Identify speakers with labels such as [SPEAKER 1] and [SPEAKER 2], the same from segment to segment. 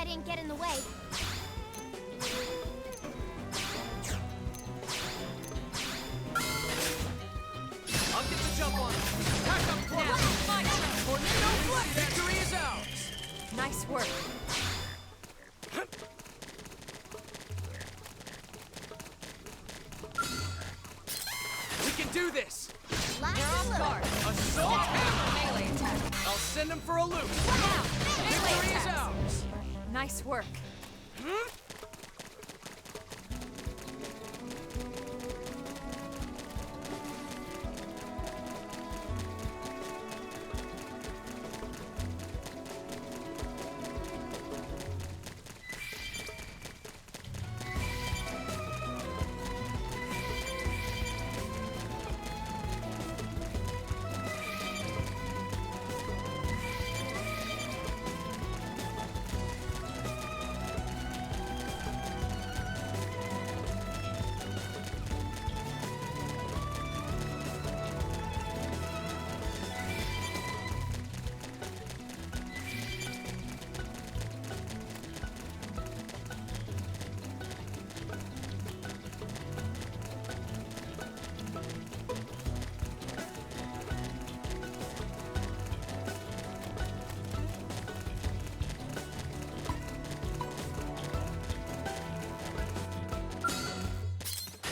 [SPEAKER 1] I didn't get in the way.
[SPEAKER 2] I'll get the jump on it. Back up close.
[SPEAKER 3] Now, my turn.
[SPEAKER 2] Tornado flip. Victory is ours.
[SPEAKER 3] Nice work.
[SPEAKER 2] We can do this.
[SPEAKER 1] Lots
[SPEAKER 3] They're
[SPEAKER 1] of
[SPEAKER 3] off
[SPEAKER 1] loot.
[SPEAKER 3] guard.
[SPEAKER 2] Assault hammer.
[SPEAKER 3] Melee attack.
[SPEAKER 2] I'll send them for a loop.
[SPEAKER 3] Now, melee
[SPEAKER 2] Victory is
[SPEAKER 3] attack.
[SPEAKER 2] ours.
[SPEAKER 3] Nice work.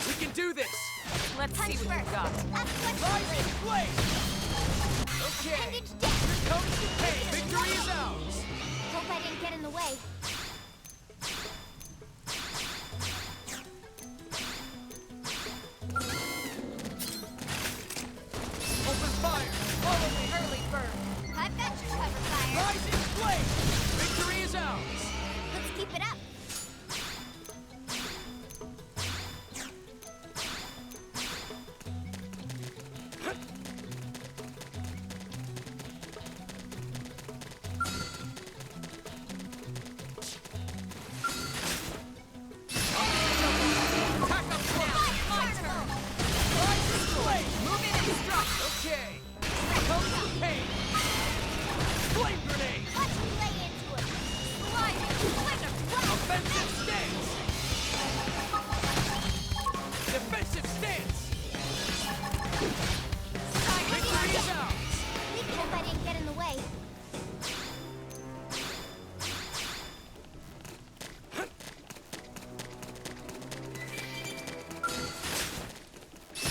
[SPEAKER 2] We can do this.
[SPEAKER 3] Let's see
[SPEAKER 1] Punch
[SPEAKER 3] what
[SPEAKER 1] first.
[SPEAKER 3] you got.
[SPEAKER 1] That's what's
[SPEAKER 2] Rising flame. Okay.
[SPEAKER 1] Appendage death.
[SPEAKER 2] Here comes the pain. Victory is ours.
[SPEAKER 1] Hope I didn't get in the way.
[SPEAKER 2] Open fire. Follow me.
[SPEAKER 3] Early bird.
[SPEAKER 1] I've got your cover fire.
[SPEAKER 2] Rising flame. Victory is ours.
[SPEAKER 1] Let's keep it up.
[SPEAKER 2] Pack up close.
[SPEAKER 3] My turn.
[SPEAKER 2] Rising flame.
[SPEAKER 3] Move in and strike.
[SPEAKER 2] Okay. Here comes the pain. Flame grenade.
[SPEAKER 1] Let's lay into it.
[SPEAKER 3] Sliding. Flicker.
[SPEAKER 2] Offensive stance. Defensive stance. Victory is ours.
[SPEAKER 1] Hope I didn't get in the way.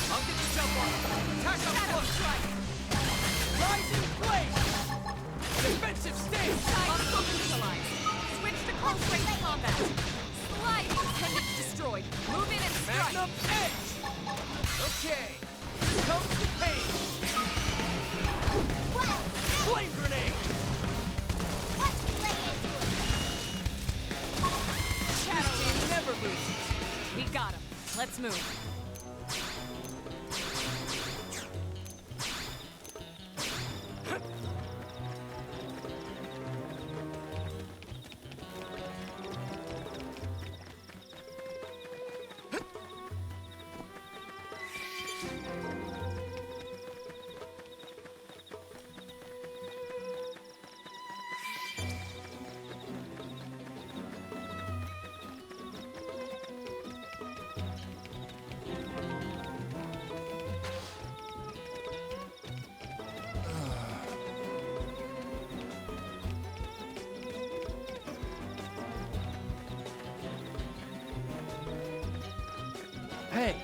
[SPEAKER 2] I'll get the jump on it. Attack up
[SPEAKER 3] Shadow
[SPEAKER 2] close.
[SPEAKER 3] strike.
[SPEAKER 2] Rising flame. Defensive stance.
[SPEAKER 3] Hostile neutralized. Switch to close range combat. Sliding. Appendage destroyed. Move in and strike.
[SPEAKER 2] Magnum edge. Okay. Here comes the pain.
[SPEAKER 1] What?
[SPEAKER 2] Flame grenade.
[SPEAKER 1] Let's lay into it.
[SPEAKER 2] This team never loses.
[SPEAKER 3] We got him. Let's move.
[SPEAKER 2] Hey.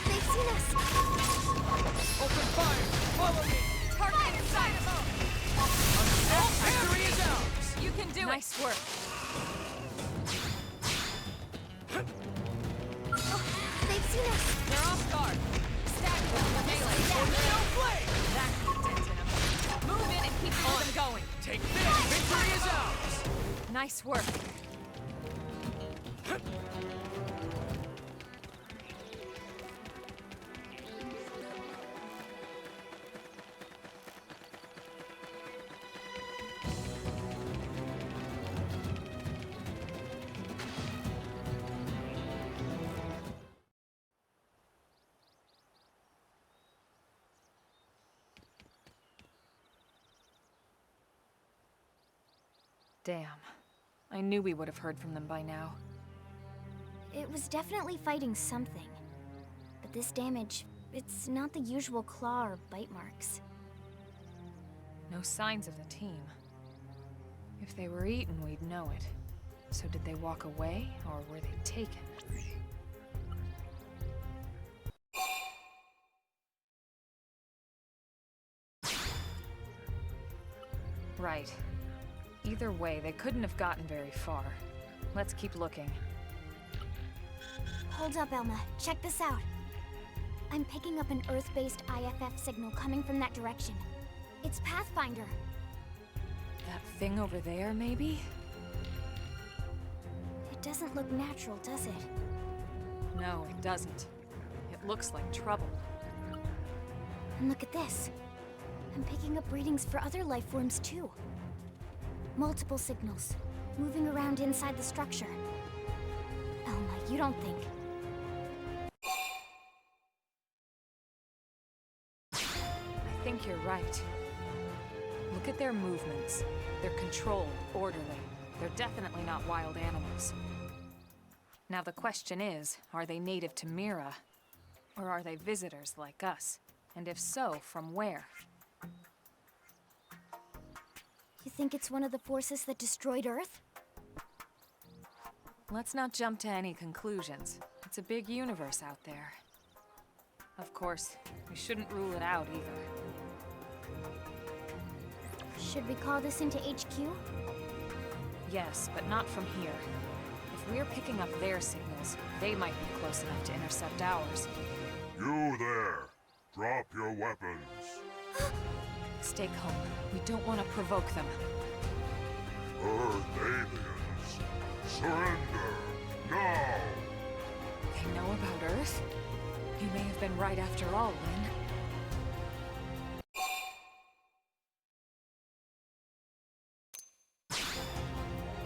[SPEAKER 1] They've seen us.
[SPEAKER 2] Open fire. Follow me.
[SPEAKER 3] Target inside of
[SPEAKER 2] Victory is ours.
[SPEAKER 3] You can do it. Nice work.
[SPEAKER 1] They've seen us.
[SPEAKER 3] They're off
[SPEAKER 2] Take this! Victory is ours!
[SPEAKER 3] Nice work. Damn. I knew we would have heard from them by now.
[SPEAKER 1] It was definitely fighting something. But this damage, it's not the usual claw or bite marks.
[SPEAKER 3] No signs of the team. If they were eaten, we'd know it. So did they walk away, or were they taken? Right. Either way, they couldn't have gotten very far. Let's keep looking.
[SPEAKER 1] Hold up, Elma. Check this out. I'm picking up an Earth-based IFF signal coming from that direction. It's Pathfinder.
[SPEAKER 3] That thing over there, maybe?
[SPEAKER 1] It doesn't look natural, does it?
[SPEAKER 3] No, it doesn't. It looks like trouble.
[SPEAKER 1] And look at this. I'm picking up readings for other life forms, too. Multiple signals, moving around inside the structure. Elma, you don't think...
[SPEAKER 3] I think you're right. Look at their movements. They're controlled, orderly. They're definitely not wild animals. Now the question is, are they native to Mira? Or are they visitors like us? And if so, from where?
[SPEAKER 1] You think it's one of the forces that destroyed Earth?
[SPEAKER 3] Let's not jump to any conclusions. It's a big universe out there. Of course, we shouldn't rule it out either.
[SPEAKER 1] Should we call this into HQ?
[SPEAKER 3] Yes, but not from here. If we're picking up their signals, they might be close enough to intercept ours.
[SPEAKER 4] You there! Drop your weapons.
[SPEAKER 3] Stay calm. We don't want to provoke them.
[SPEAKER 4] Earth aliens, surrender now!
[SPEAKER 3] They know about Earth? You may have been right after all, Lynn.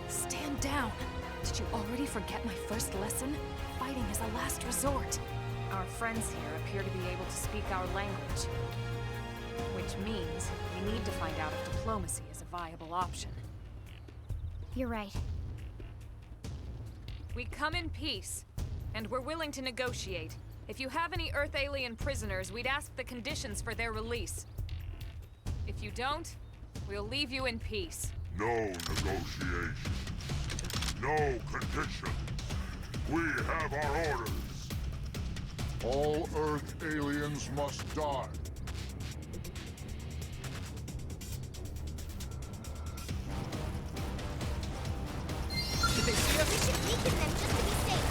[SPEAKER 3] Stand down! Did you already forget my first lesson? Fighting is a last resort. Our friends here appear to be able to speak our language. Which means we need to find out if diplomacy is a viable option.
[SPEAKER 1] You're right.
[SPEAKER 3] We come in peace, and we're willing to negotiate. If you have any Earth alien prisoners, we'd ask the conditions for their release. If you don't, we'll leave you in peace.
[SPEAKER 4] No negotiation. No conditions. We have our orders. All Earth aliens must die.
[SPEAKER 2] Did they see us?
[SPEAKER 1] We should weaken them just to be safe.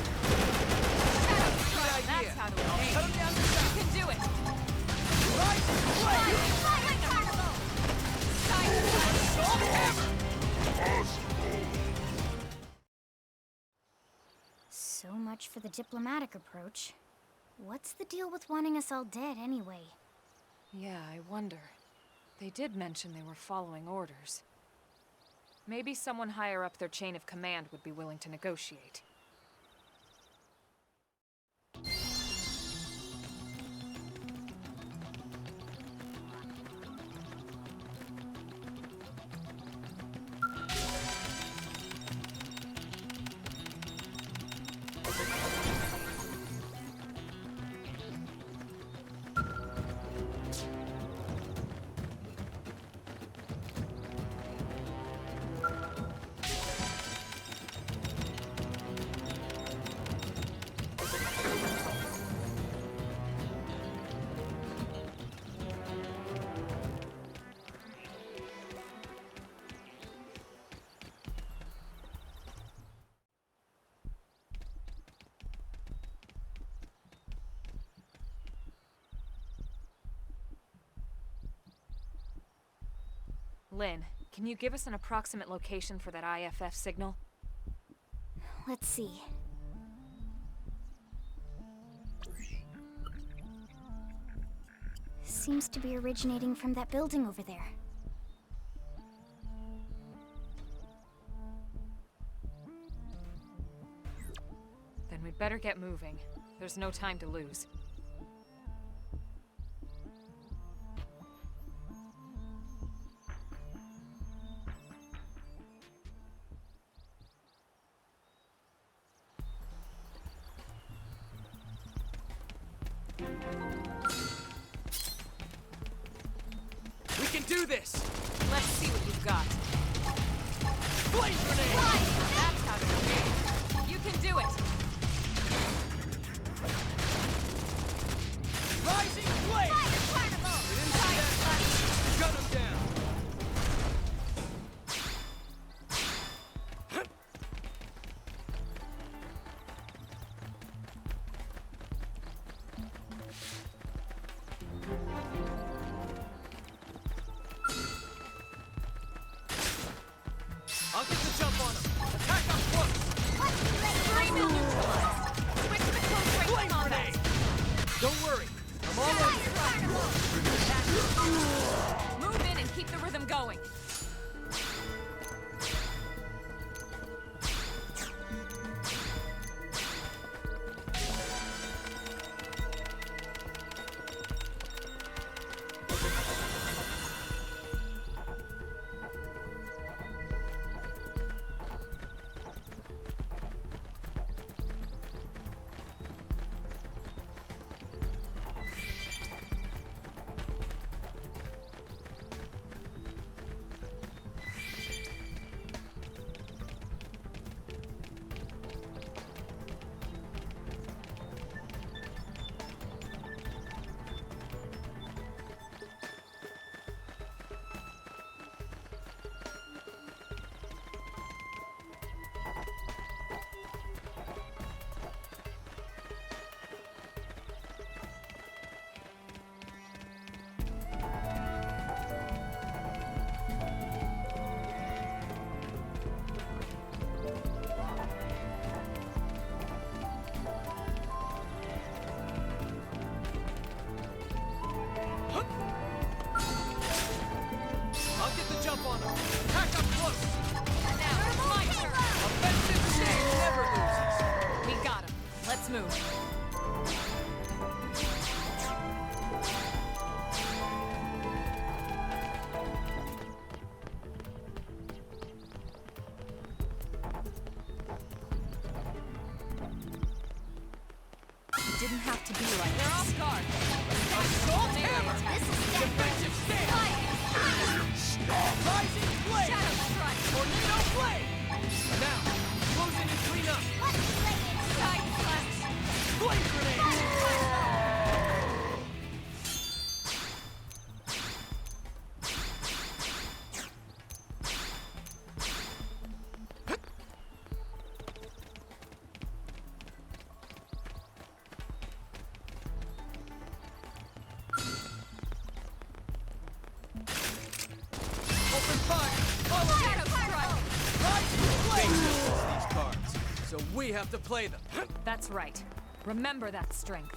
[SPEAKER 2] Good idea.
[SPEAKER 3] That's how to
[SPEAKER 2] I'll
[SPEAKER 3] aim.
[SPEAKER 2] cut them down to size.
[SPEAKER 3] You can do it!
[SPEAKER 2] Right! Blade!
[SPEAKER 1] Fire Carnival!
[SPEAKER 2] Assault hammer!
[SPEAKER 1] So much for the diplomatic approach. What's the deal with wanting us all dead anyway?
[SPEAKER 3] Yeah, I wonder. They did mention they were following orders. Maybe someone higher up their chain of command would be willing to negotiate. Lynn, can you give us an approximate location for that IFF signal?
[SPEAKER 1] Let's see. Seems to be originating from that building over there.
[SPEAKER 3] Then we'd better get moving. There's no time to lose.
[SPEAKER 2] We can do this!
[SPEAKER 3] Let's see what you've got.
[SPEAKER 2] Flame grenade!
[SPEAKER 3] That's how to engage. You can do it!
[SPEAKER 2] Rising flame! We didn't see that. Gun him down! I'll get the jump on him. Attack up close.
[SPEAKER 3] Flame neutralized. Switch to close range
[SPEAKER 2] Flame
[SPEAKER 3] combat.
[SPEAKER 2] grenade. Don't worry. I'm all over.
[SPEAKER 3] Move in and keep the rhythm going.
[SPEAKER 2] I'll get the jump on him. Attack up close.
[SPEAKER 3] Now it's my turn.
[SPEAKER 2] Offensive save never loses.
[SPEAKER 3] We got him. Let's move. It didn't have to be like
[SPEAKER 2] They're off guard. Assault hammer. Defensive stand. Rising flame.
[SPEAKER 3] Shadow strike.
[SPEAKER 2] Tornado flame. Now, close in and clean up.
[SPEAKER 3] Side slash.
[SPEAKER 2] Flame grenade. Open fire. Follow me.
[SPEAKER 3] Shadow strike.
[SPEAKER 2] Rising flame. These cards, so we have to play them.
[SPEAKER 3] That's right. Remember that strength.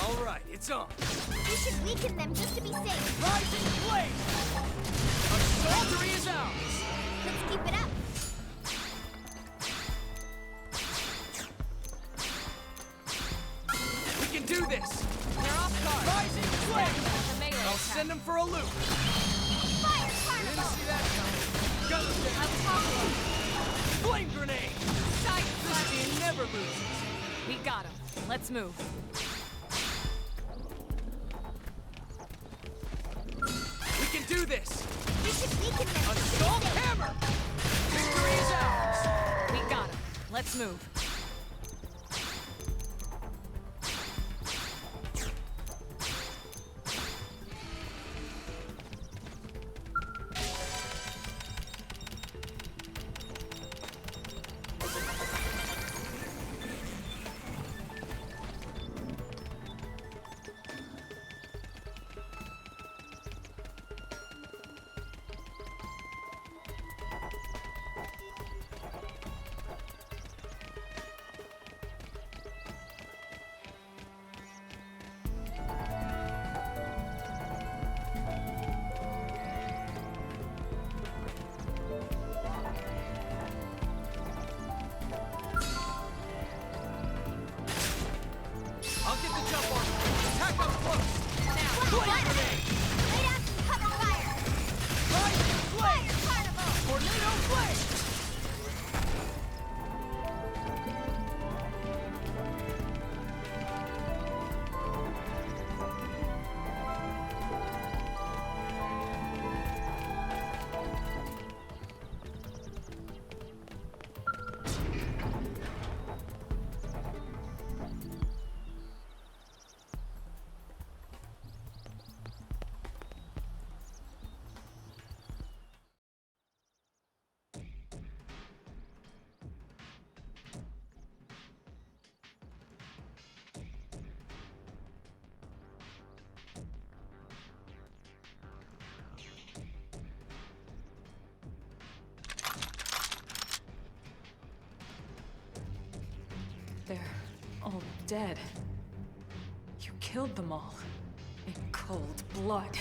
[SPEAKER 2] All right, it's on.
[SPEAKER 1] We should weaken them just to be safe.
[SPEAKER 2] Rising flame. Assaultery is ours.
[SPEAKER 1] Let's keep it up.
[SPEAKER 2] We can do this.
[SPEAKER 3] They're off guard.
[SPEAKER 2] Rising flame.
[SPEAKER 3] The melee
[SPEAKER 2] I'll
[SPEAKER 3] attack.
[SPEAKER 2] send them for a loop.
[SPEAKER 1] Fire
[SPEAKER 2] Didn't
[SPEAKER 1] carnival.
[SPEAKER 2] see that coming. Gun them down.
[SPEAKER 3] Up top.
[SPEAKER 2] Flame grenade.
[SPEAKER 3] Side
[SPEAKER 2] This
[SPEAKER 3] slash.
[SPEAKER 2] team never loses.
[SPEAKER 3] We got him. Let's move.
[SPEAKER 2] We can do this.
[SPEAKER 1] We should weaken them just to be
[SPEAKER 2] Assault
[SPEAKER 1] safe.
[SPEAKER 2] hammer. Victory is ours.
[SPEAKER 3] We got him. Let's move.
[SPEAKER 2] the jump on him. Attack up close. Now, flame grenade.
[SPEAKER 1] Lay down some cover fire!
[SPEAKER 2] Rise and flame.
[SPEAKER 1] Carnival!
[SPEAKER 2] Tornado flame.
[SPEAKER 3] They're all dead. You killed them all. In cold blood.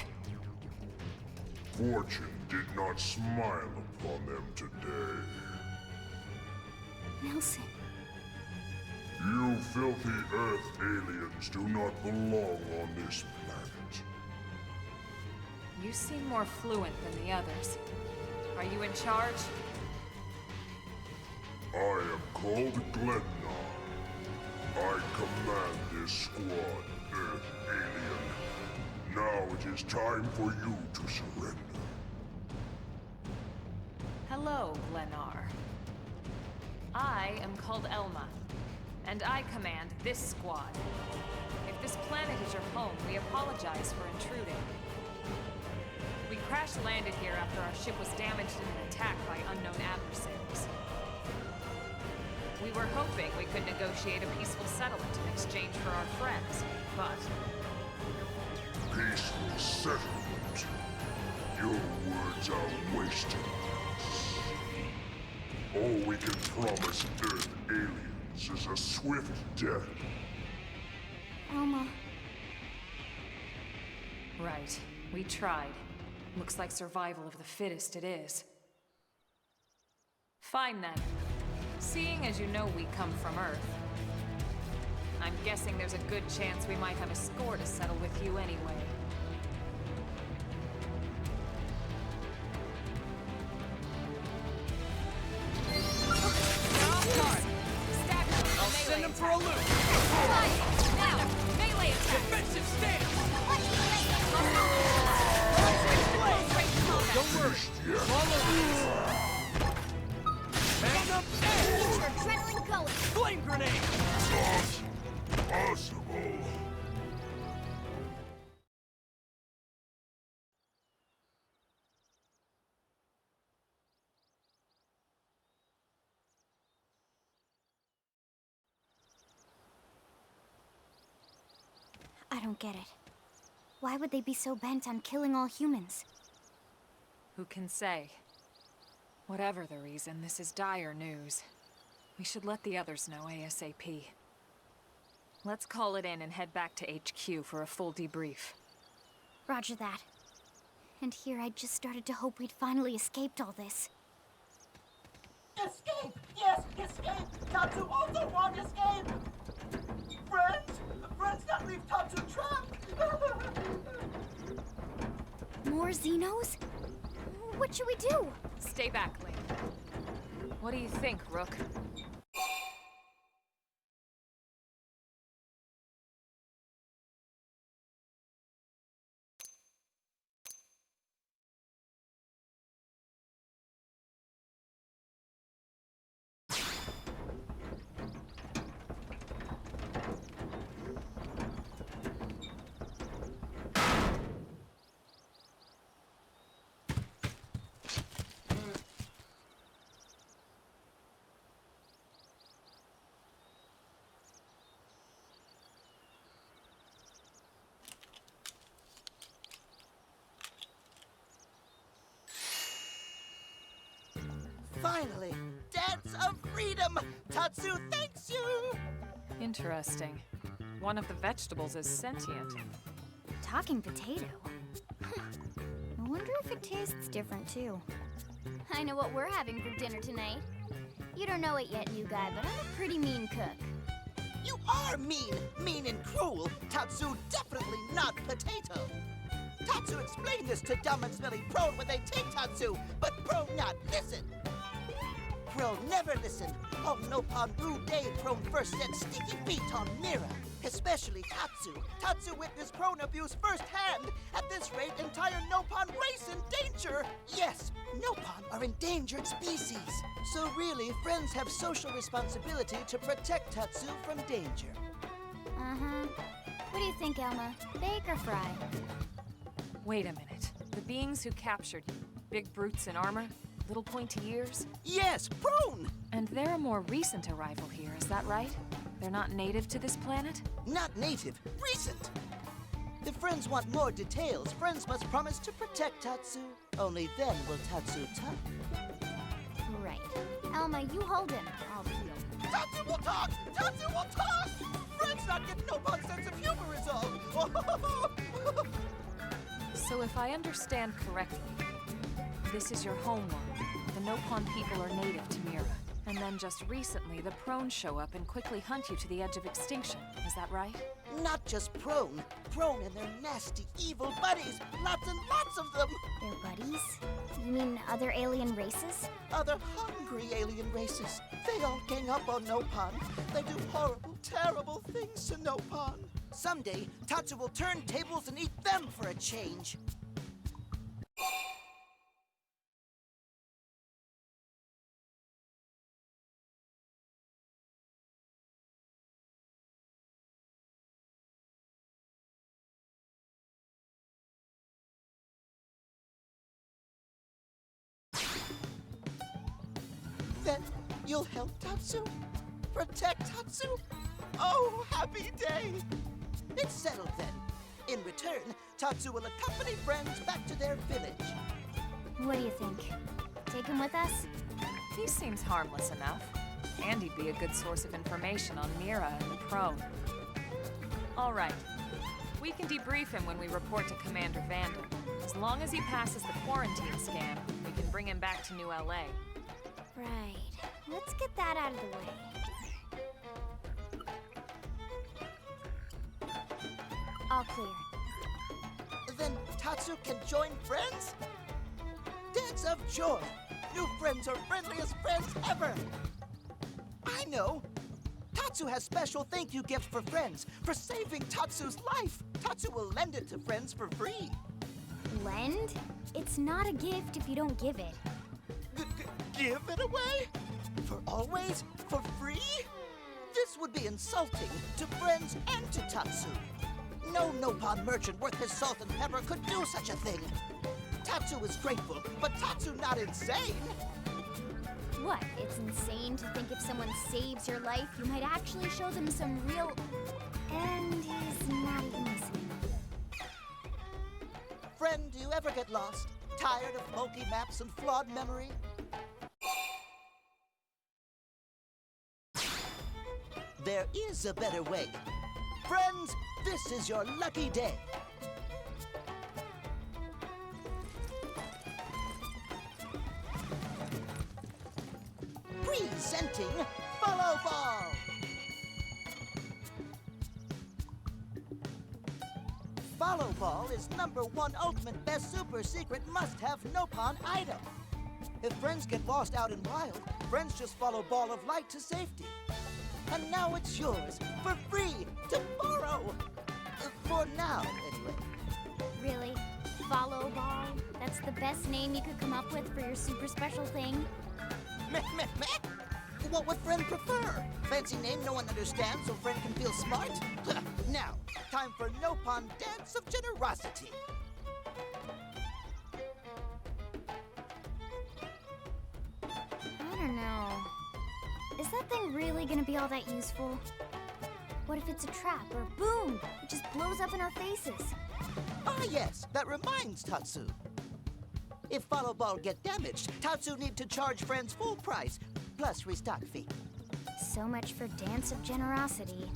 [SPEAKER 4] Fortune did not smile upon them today.
[SPEAKER 1] Nelson,
[SPEAKER 4] You filthy Earth aliens do not belong on this planet.
[SPEAKER 3] You seem more fluent than the others. Are you in charge?
[SPEAKER 4] I am called Glennar. I command this squad, Earth alien. Now it is time for you to surrender.
[SPEAKER 3] Hello, Glennar. I am called Elma, and I command this squad. If this planet is your home, we apologize for intruding. We crash-landed here after our ship was damaged in an attack by unknown adversaries. We were hoping we could negotiate a peaceful settlement in exchange for our friends, but...
[SPEAKER 4] Peaceful settlement. Your words are wasted on us. All we can promise Earth aliens is a swift death.
[SPEAKER 1] Alma,
[SPEAKER 3] Right. We tried. Looks like survival of the fittest it is. Fine then. Seeing as you know we come from Earth, I'm guessing there's a good chance we might have a score to settle with you anyway. They're off guard. Stagger them with
[SPEAKER 2] I'll
[SPEAKER 3] melee
[SPEAKER 2] send them for a
[SPEAKER 3] attack.
[SPEAKER 2] loop.
[SPEAKER 3] Fire! Now! Melee attack!
[SPEAKER 2] Defensive stance. Don't
[SPEAKER 3] Don't
[SPEAKER 2] worry.
[SPEAKER 4] Yeah.
[SPEAKER 2] Follow these. Magnum edge.
[SPEAKER 1] your adrenaline going!
[SPEAKER 2] Flame grenade.
[SPEAKER 4] Not possible.
[SPEAKER 1] I don't get it. Why would they be so bent on killing all humans?
[SPEAKER 3] Who can say? Whatever the reason, this is dire news. We should let the others know ASAP. Let's call it in and head back to HQ for a full debrief.
[SPEAKER 1] Roger that. And here I just started to hope we'd finally escaped all this.
[SPEAKER 5] Escape! Yes, escape! Tatsu also want escape! Friends? Friends can't leave Tatsu trapped!
[SPEAKER 1] More Xenos? What should we do?
[SPEAKER 3] Stay back, Link. What do you think, Rook?
[SPEAKER 5] Finally! Dance of freedom! Tatsu thanks you!
[SPEAKER 3] Interesting. One of the vegetables is sentient.
[SPEAKER 1] Talking potato. I wonder if it tastes different too. I know what we're having for dinner tonight. You don't know it yet, new guy, but I'm a pretty mean cook.
[SPEAKER 5] You are mean, mean and cruel. Tatsu definitely not potato. Tatsu explained this to dumb and smelly Prone when they take Tatsu, but Prone not listen. Prone never listened. On Nopon Blue Day, Prone first set sticky feet on Mira, especially Tatsu. Tatsu witnessed Prone abuse firsthand. At this rate, entire Nopon race in danger. Yes, Nopon are endangered species. So really, friends have social responsibility to protect Tatsu from danger.
[SPEAKER 1] Uh-huh. What do you think, Elma? Bake or fry?
[SPEAKER 3] Wait a minute. The beings who captured you, big brutes in armor, little pointy ears?
[SPEAKER 5] Yes, Prone!
[SPEAKER 3] And they're a more recent arrival here, is that right? They're not native to this planet?
[SPEAKER 5] Not native, recent. If friends want more details, friends must promise to protect Tatsu. Only then will Tatsu talk.
[SPEAKER 1] Right. Elma, you hold him. I'll heal.
[SPEAKER 5] Tatsu will talk! Tatsu will talk! Friends not getting Nopon's sense of humor is all.
[SPEAKER 3] So if I understand correctly, this is your homeworld. The Nopon people are native to Mira. And then just recently, the Prone show up and quickly hunt you to the edge of extinction. Is that right?
[SPEAKER 5] Not just Prone. Prone and their nasty, evil buddies. Lots and lots of them.
[SPEAKER 1] They're buddies? You mean other alien races?
[SPEAKER 5] Other hungry alien races. They all gang up on Nopon. They do horrible, terrible things to Nopon. Someday, Tatsu will turn tables and eat them for a change. Then you'll help Tatsu? Protect Tatsu? Oh, happy day! It's settled then. In return, Tatsu will accompany friends back to their village.
[SPEAKER 1] What do you think? Take him with us?
[SPEAKER 3] He seems harmless enough. And he'd be a good source of information on Mira and the Prone. All right. We can debrief him when we report to Commander Vanda. As long as he passes the quarantine scan, we can bring him back to New LA.
[SPEAKER 1] Right. Let's get that out of the way. All clear.
[SPEAKER 5] Then Tatsu can join friends? Dance of joy! New friends are friendliest friends ever! I know! Tatsu has special thank you gift for friends for saving Tatsu's life. Tatsu will lend it to friends for free.
[SPEAKER 1] Lend? It's not a gift if you don't give it.
[SPEAKER 5] Give it away? For always? For free? This would be insulting to friends and to Tatsu. No Nopon merchant worth his salt and pepper could do such a thing. Tatsu is grateful, but Tatsu not insane.
[SPEAKER 1] What? It's insane to think if someone saves your life, you might actually show them some real... And he's not even listening.
[SPEAKER 5] Friend, do you ever get lost? Tired of bulky maps and flawed memory? There is a better way. Friends, this is your lucky day. Presenting Follow Ball! Follow Ball is #1 ultimate best super secret must-have Nopon item. If friends get lost out in wild, friends just follow Ball of Light to safety. And now it's yours, for free, to borrow. For now, anyway.
[SPEAKER 1] Really? Follow Ball? That's the best name you could come up with for your super special thing?
[SPEAKER 5] Meh, meh, meh. What would friend prefer? Fancy name no one understands so friend can feel smart? Now, time for Nopon Dance of Generosity.
[SPEAKER 1] I don't know. Is that thing really gonna be all that useful? What if it's a trap, or boom, it just blows up in our faces?
[SPEAKER 5] Ah yes, that reminds Tatsu. If Follow Ball get damaged, Tatsu need to charge friends full price, plus restock fee.
[SPEAKER 1] So much for Dance of Generosity.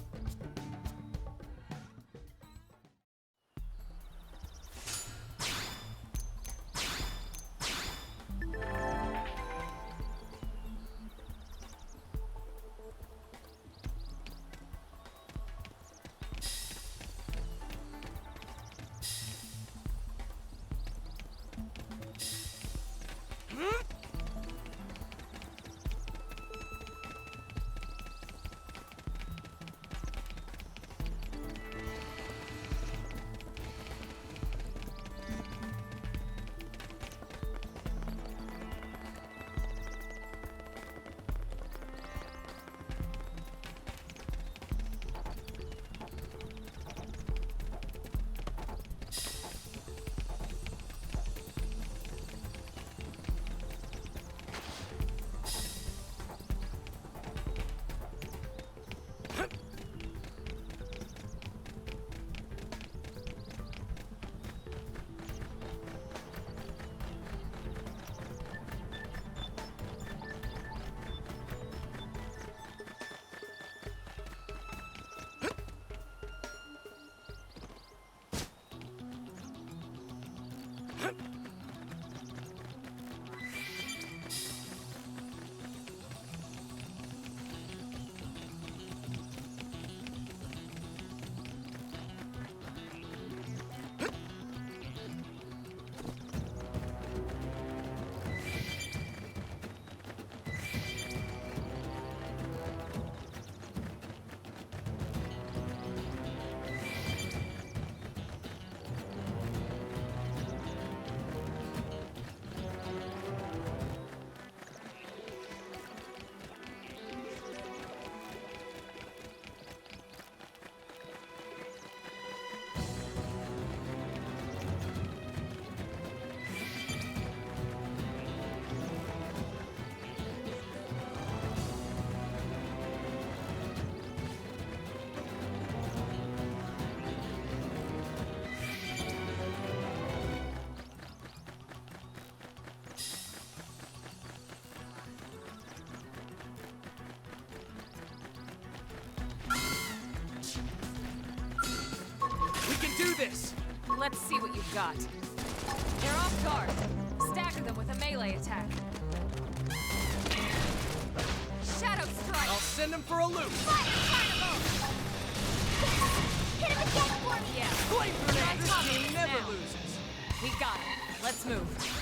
[SPEAKER 2] do this!
[SPEAKER 3] Let's see what you've got. They're off guard. Stagger them with a melee attack. Shadow Strike!
[SPEAKER 2] I'll send him for a loop!
[SPEAKER 1] Hit him again for me!
[SPEAKER 3] Yeah.
[SPEAKER 2] Flame grenade! This
[SPEAKER 3] Top
[SPEAKER 2] team
[SPEAKER 3] it
[SPEAKER 2] never
[SPEAKER 3] now.
[SPEAKER 2] loses!
[SPEAKER 3] We got it. Let's move.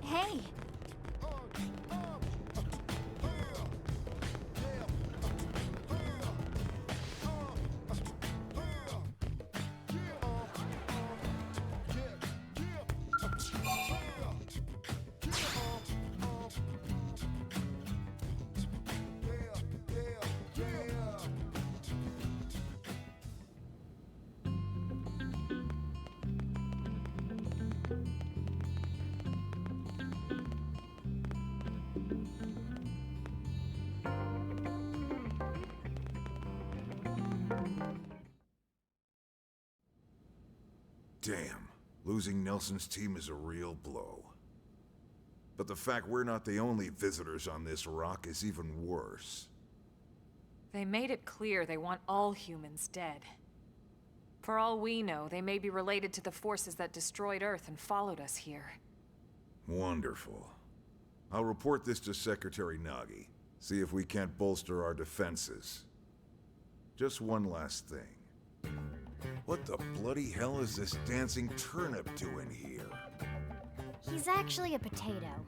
[SPEAKER 1] Hey,
[SPEAKER 4] Damn, losing Nelson's team is a real blow. But the fact we're not the only visitors on this rock is even worse.
[SPEAKER 3] They made it clear they want all humans dead. For all we know, they may be related to the forces that destroyed Earth and followed us here.
[SPEAKER 4] Wonderful. I'll report this to Secretary Nagi. See if we can't bolster our defenses. Just one last thing. What the bloody hell is this dancing turnip doing here?
[SPEAKER 1] he's actually a potato.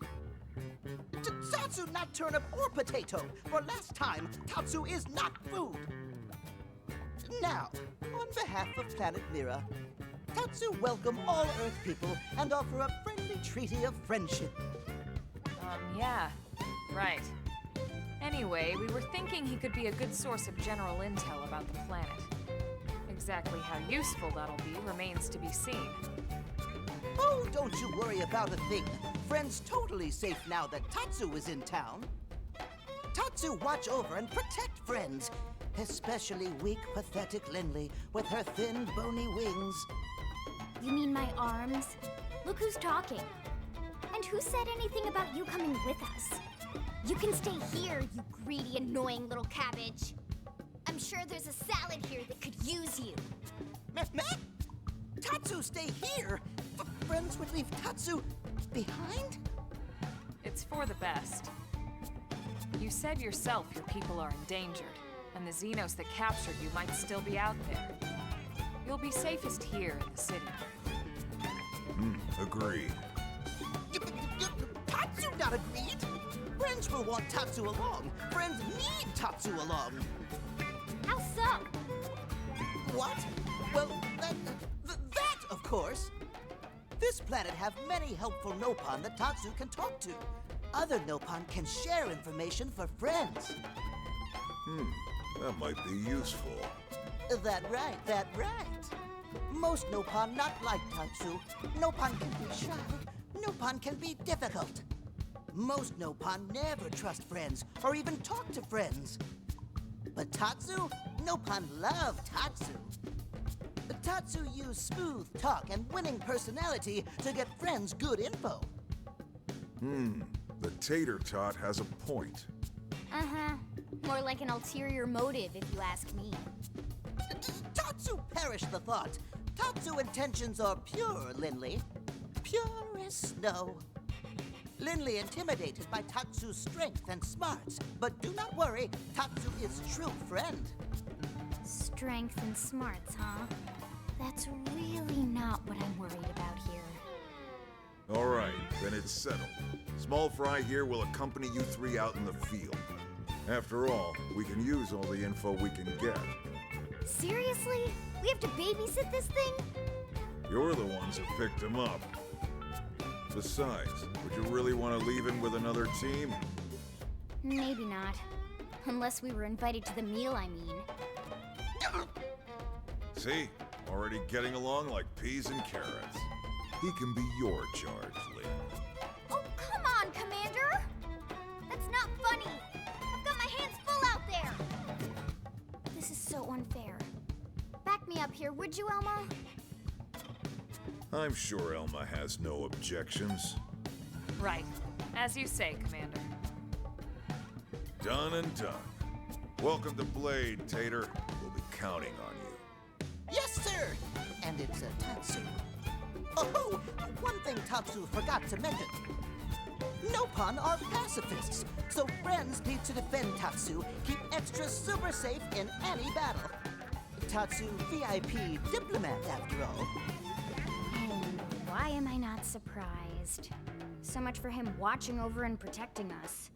[SPEAKER 5] Tatsu not turnip or potato, for last time, Tatsu is not food. Now, on behalf of Planet Mira, Tatsu welcome all Earth people and offer a friendly treaty of friendship.
[SPEAKER 3] Yeah, right. Anyway, we were thinking he could be a good source of general intel about the planet. Exactly how useful that'll be remains to be seen.
[SPEAKER 5] Oh, don't you worry about a thing. Friend's totally safe now that Tatsu is in town. Tatsu watch over and protect friends, especially weak, pathetic Linley with her thin, bony wings.
[SPEAKER 1] You mean my arms? Look who's talking. And who said anything about you coming with us? You can stay here, you greedy, annoying little cabbage. I'm sure there's a salad here that could use you.
[SPEAKER 5] Meh? Tatsu stay here? Friends would leave Tatsu behind?
[SPEAKER 3] It's for the best. You said yourself your people are endangered, and the Xenos that captured you might still be out there. You'll be safest here in the city.
[SPEAKER 4] Agreed.
[SPEAKER 5] Tatsu not agreed. Friends will want Tatsu along. Friends need Tatsu along.
[SPEAKER 1] How so?
[SPEAKER 5] What? Well, that, of course. This planet have many helpful Nopon that Tatsu can talk to. Other Nopon can share information for friends.
[SPEAKER 4] That might be useful.
[SPEAKER 5] That right. Most Nopon not like Tatsu. Nopon can be shy. Nopon can be difficult. Most Nopon never trust friends or even talk to friends. But Tatsu? Nopon love Tatsu. Tatsu use smooth talk and winning personality to get friends good info.
[SPEAKER 4] The Tater Tot has a point.
[SPEAKER 1] Uh-huh. More like an ulterior motive, if you ask me.
[SPEAKER 5] Tatsu perish the thought. Tatsu intentions are pure, Linley. Pure as snow. Linley intimidated by Tatsu's strength and smarts. But do not worry, Tatsu is true friend.
[SPEAKER 1] Strength and smarts, huh? That's really not what I'm worried about here.
[SPEAKER 4] All right, then it's settled. Small Fry here will accompany you three out in the field. After all, we can use all the info we can get.
[SPEAKER 1] Seriously? We have to babysit this thing?
[SPEAKER 4] You're the ones who picked him up. Besides, would you really want to leave him with another team?
[SPEAKER 1] Maybe not. Unless we were invited to the meal, I mean.
[SPEAKER 4] See? Already getting along like peas and carrots. He can be your charge, Lynn.
[SPEAKER 1] Oh, come on, Commander! That's not funny! I've got my hands full out there! This is so unfair. Back me up here, would you, Elma?
[SPEAKER 4] I'm sure Elma has no objections.
[SPEAKER 3] Right. As you say, Commander.
[SPEAKER 4] Done and done. Welcome to Blade, Tater. We'll be counting on you.
[SPEAKER 5] Yes, sir! And it's a Tatsu. Oh, one thing Tatsu forgot to mention. Nopon are pacifists, so friends need to defend Tatsu, keep extra super safe in any battle. Tatsu VIP diplomat, after all.
[SPEAKER 1] And why am I not surprised? So much for him watching over and protecting us.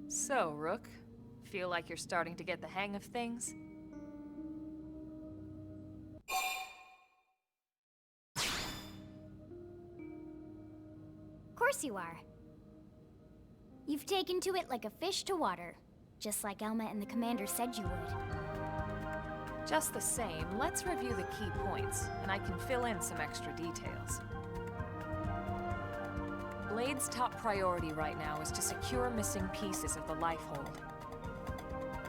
[SPEAKER 3] So, Rook, feel like you're starting to get the hang of things?
[SPEAKER 1] Of course you are. You've taken to it like a fish to water, just like Elma and the Commander said you would.
[SPEAKER 3] Just the same, let's review the key points, and I can fill in some extra details. Blade's top priority right now is to secure missing pieces of the Lifehold.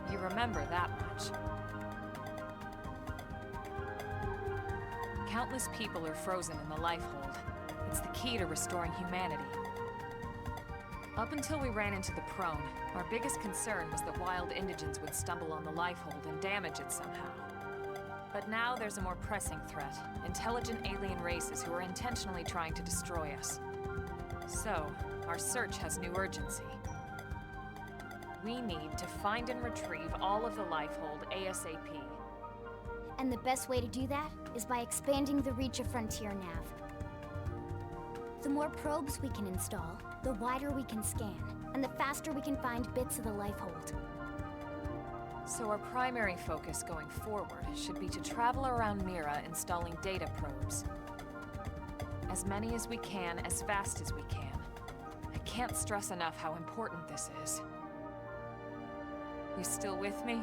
[SPEAKER 3] You remember that much. Countless people are frozen in the Lifehold. It's the key to restoring humanity. Up until we ran into the Prone, our biggest concern was that wild indigents would stumble on the Lifehold and damage it somehow. But now there's a more pressing threat, intelligent alien races who are intentionally trying to destroy us. So, our search has new urgency. We need to find and retrieve all of the Lifehold ASAP.
[SPEAKER 1] And the best way to do that is by expanding the reach of Frontier Nav. The more probes we can install, the wider we can scan, and the faster we can find bits of the Lifehold.
[SPEAKER 3] So our primary focus going forward should be to travel around Mira installing data probes. As many as we can, as fast as we can. I can't stress enough how important this is. You still with me?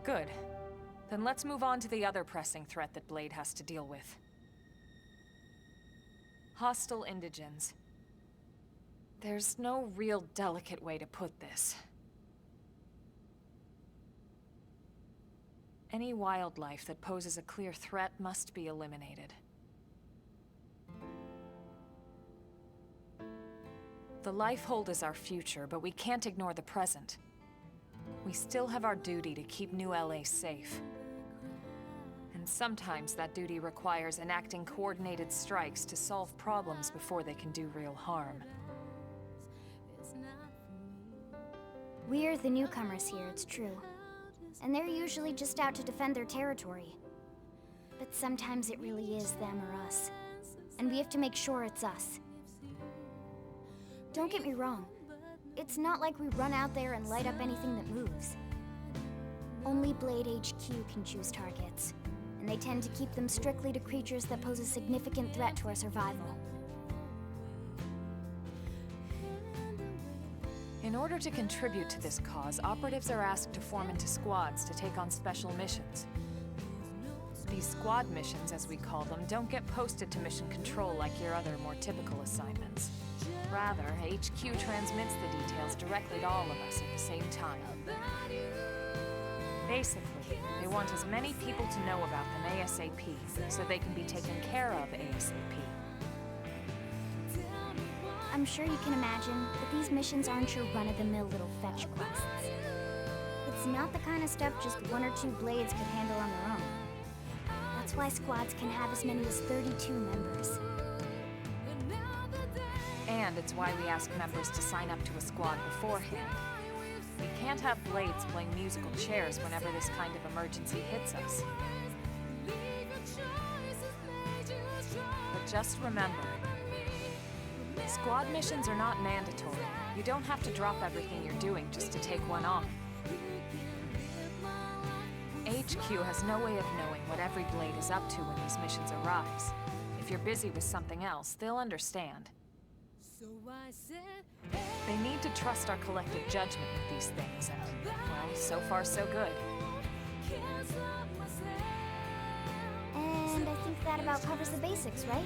[SPEAKER 3] Good. Then let's move on to the other pressing threat that Blade has to deal with. Hostile indigens. There's no real delicate way to put this. Any wildlife that poses a clear threat must be eliminated. The Lifehold is our future, but we can't ignore the present. We still have our duty to keep New LA safe. And sometimes that duty requires enacting coordinated strikes to solve problems before they can do real harm.
[SPEAKER 1] We're the newcomers here, it's true. And they're usually just out to defend their territory. But sometimes it really is them or us. And we have to make sure it's us. Don't get me wrong. It's not like we run out there and light up anything that moves. Only Blade HQ can choose targets. And they tend to keep them strictly to creatures that pose a significant threat to our survival.
[SPEAKER 3] In order to contribute to this cause, operatives are asked to form into squads to take on special missions. These squad missions, as we call them, don't get posted to mission control like your other, more typical assignments. Rather, HQ transmits the details directly to all of us at the same time. Basically, they want as many people to know about them ASAP, so they can be taken care of ASAP.
[SPEAKER 1] I'm sure you can imagine that these missions aren't your run-of-the-mill little fetch quests. It's not the kind of stuff just one or two blades could handle on their own. That's why squads can have as many as 32 members.
[SPEAKER 3] And it's why we ask members to sign up to a squad beforehand. We can't have blades playing musical chairs whenever this kind of emergency hits us. But just remember, squad missions are not mandatory. You don't have to drop everything you're doing just to take one on. HQ has no way of knowing what every blade is up to when these missions arise. If you're busy with something else, they'll understand. They need to trust our collective judgment with these things, and, well, so far so good.
[SPEAKER 1] And I think that about covers the basics, right?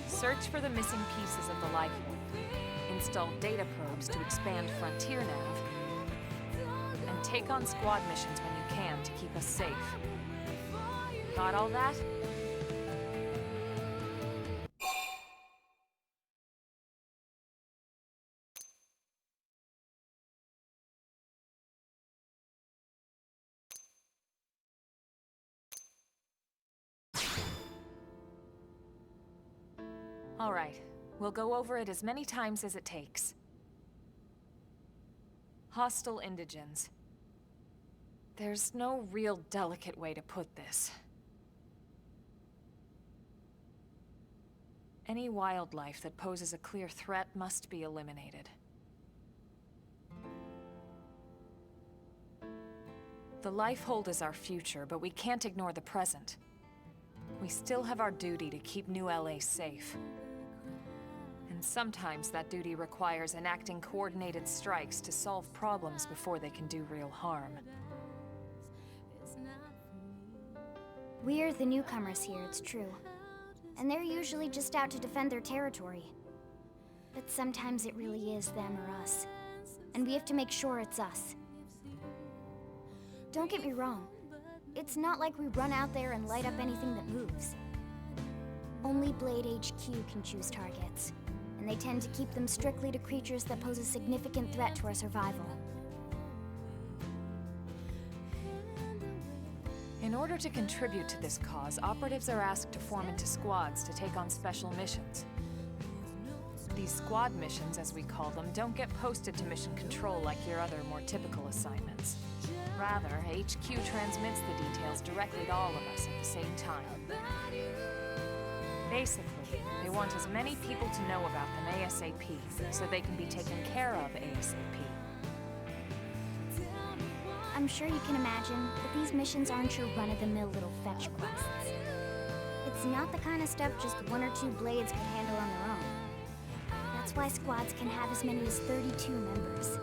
[SPEAKER 3] Search for the missing pieces of the Lifehold. Install data probes to expand Frontier Nav. And take on squad missions when you can to keep us safe. Got all that? All right, we'll go over it as many times as it takes. Hostile indigens. There's no real delicate way to put this. Any wildlife that poses a clear threat must be eliminated. The Lifehold is our future, but we can't ignore the present. We still have our duty to keep New LA safe. And sometimes that duty requires enacting coordinated strikes to solve problems before they can do real harm.
[SPEAKER 1] We're the newcomers here, it's true. And they're usually just out to defend their territory. But sometimes it really is them or us. And we have to make sure it's us. Don't get me wrong. It's not like we run out there and light up anything that moves. Only Blade HQ can choose targets. And they tend to keep them strictly to creatures that pose a significant threat to our survival.
[SPEAKER 3] In order to contribute to this cause, operatives are asked to form into squads to take on special missions. These squad missions, as we call them, don't get posted to mission control like your other, more typical assignments. Rather, HQ transmits the details directly to all of us at the same time. Basically, they want as many people to know about them ASAP, so they can be taken care of ASAP.
[SPEAKER 1] I'm sure you can imagine that these missions aren't your run-of-the-mill little fetch quests. It's not the kind of stuff just one or two blades could handle on their own. That's why squads can have as many as 32 members.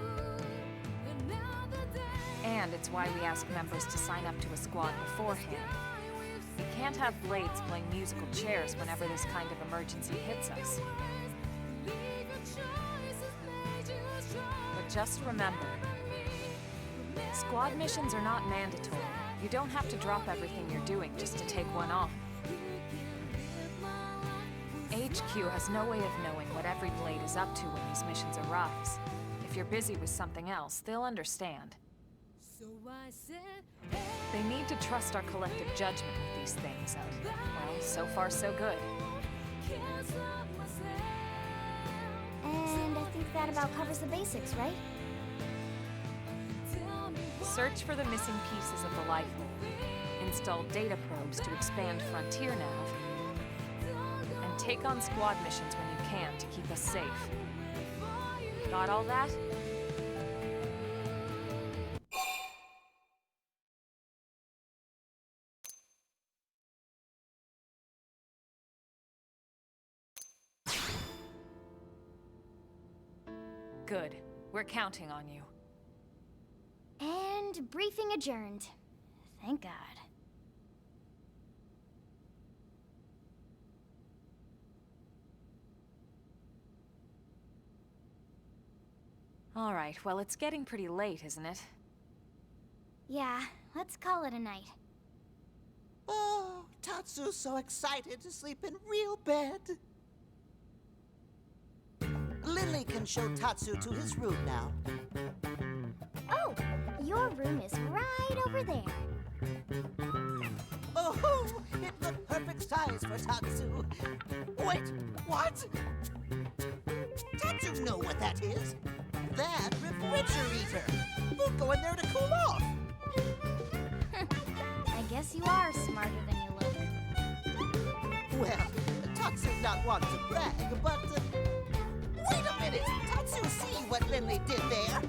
[SPEAKER 3] And it's why we ask members to sign up to a squad beforehand. We can't have blades playing musical chairs whenever this kind of emergency hits us. But just remember, squad missions are not mandatory. You don't have to drop everything you're doing just to take one on. HQ has no way of knowing what every blade is up to when these missions arise. If you're busy with something else, they'll understand. They need to trust our collective judgment with these things, and, well, so far so good.
[SPEAKER 1] And I think that about covers the basics, right?
[SPEAKER 3] Search for the missing pieces of the life orb, install data probes to expand Frontier Nav, and take on squad missions when you can to keep us safe. Got all that? Good. We're counting on you.
[SPEAKER 1] And briefing adjourned. Thank God.
[SPEAKER 3] All right, well, it's getting pretty late, isn't it?
[SPEAKER 1] Yeah, let's call it a night.
[SPEAKER 5] Oh, Tatsu's so excited to sleep in real bed. Lily can show Tatsu to his room now.
[SPEAKER 1] Oh, your room is right over there.
[SPEAKER 5] Oh, it's the perfect size for Tatsu. Wait, what? Tatsu know what that is. That refrigerator. We'll go in there to cool off.
[SPEAKER 1] I guess you are smarter than you look.
[SPEAKER 5] Well, Tatsu's not one to brag, but... wait a minute! Tatsu see what Lily did there!